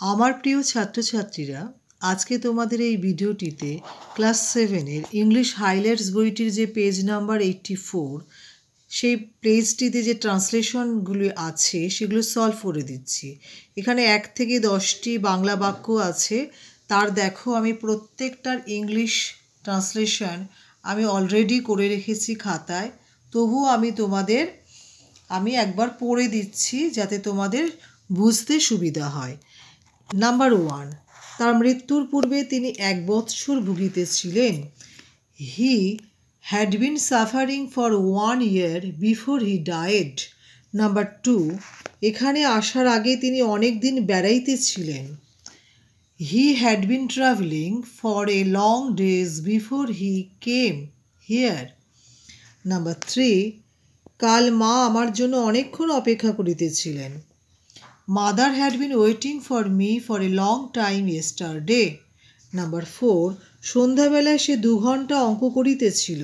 আমার প্রিয় ছাত্রছাত্রীরা, আজকে তোমাদের এই ভিডিওটিতে ক্লাস 7-এর ইংলিশ হাইলাইটস বইটির যে পেজ নাম্বার 84 সেই পেজটিতে যে ট্রান্সলেশনগুলি আছে সেগুলো সলভ করে দিচ্ছি। এখানে 1 থেকে 10টি বাংলা বাক্য আছে। তার দেখো আমি প্রত্যেকটার ইংলিশ ট্রান্সলেশন আমি অলরেডি করে রেখেছি খাতায়। তবুও আমি একবার পড়ে দিচ্ছি যাতে তোমাদের বুঝতে সুবিধা হয়। নাম্বার 1, তার মৃত্যুর পূর্বে তিনি 1 বৎসর ভুগিতেছিলেন। হি had been suffering for 1 year before he died. Number 2, এখানে আসার আগে তিনি অনেক দিন বেড়াইতেছিলেন। He had been travelling for a long days before he came here. Number 3, কাল মা আমার জন্য অনেকক্ষণ অপেক্ষা করিতেছিলেন। Mother had been waiting for me for a long time yesterday. Number 4, সন্ধ্যাবেলায় সে 2 ঘন্টা অঙ্ক করিতেছিল।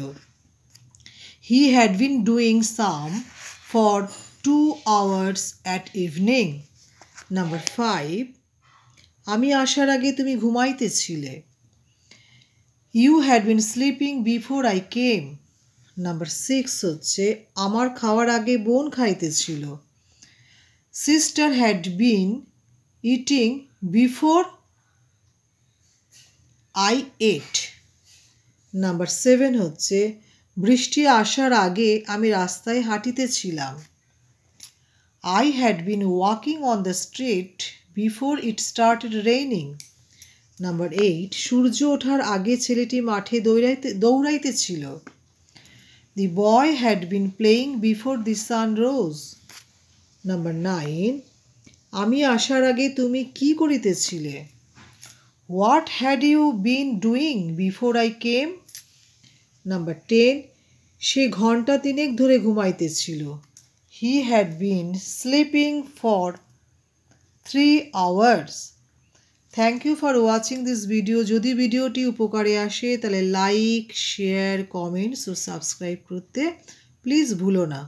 He had been doing some for 2 hours at evening. Number 5, আমি আসার আগে তুমি ঘুমাইতেছিলে। You had been sleeping before I came. Number 6 হচ্ছে আমার খাওয়ার আগে বোন খাইতেছিল। Sister had been eating before I ate. Number 7 হচ্ছে বৃষ্টি আসার আগে আমি রাস্তায় হাঁটিতেছিলাম। I had been walking on the street before it started raining. Number 8, সূর্য ওঠার আগে ছেলেটি মাঠে দৌড়াইতেছিল। The boy had been playing before the sun rose. Number 9, আমি আসার আগে তুমি কি করিতেছিলে? What had you been doing before I came? Number 10, সে ঘন্টা 3 ধরে ঘুমাইতেছিল। He had been sleeping for 3 hours. Thank you for watching this video. যদি ভিডিওটি উপকারে আসে তাহলে লাইক, শেয়ার, কমেন্টস ও সাবস্ক্রাইব করতে প্লিজ ভুলো না।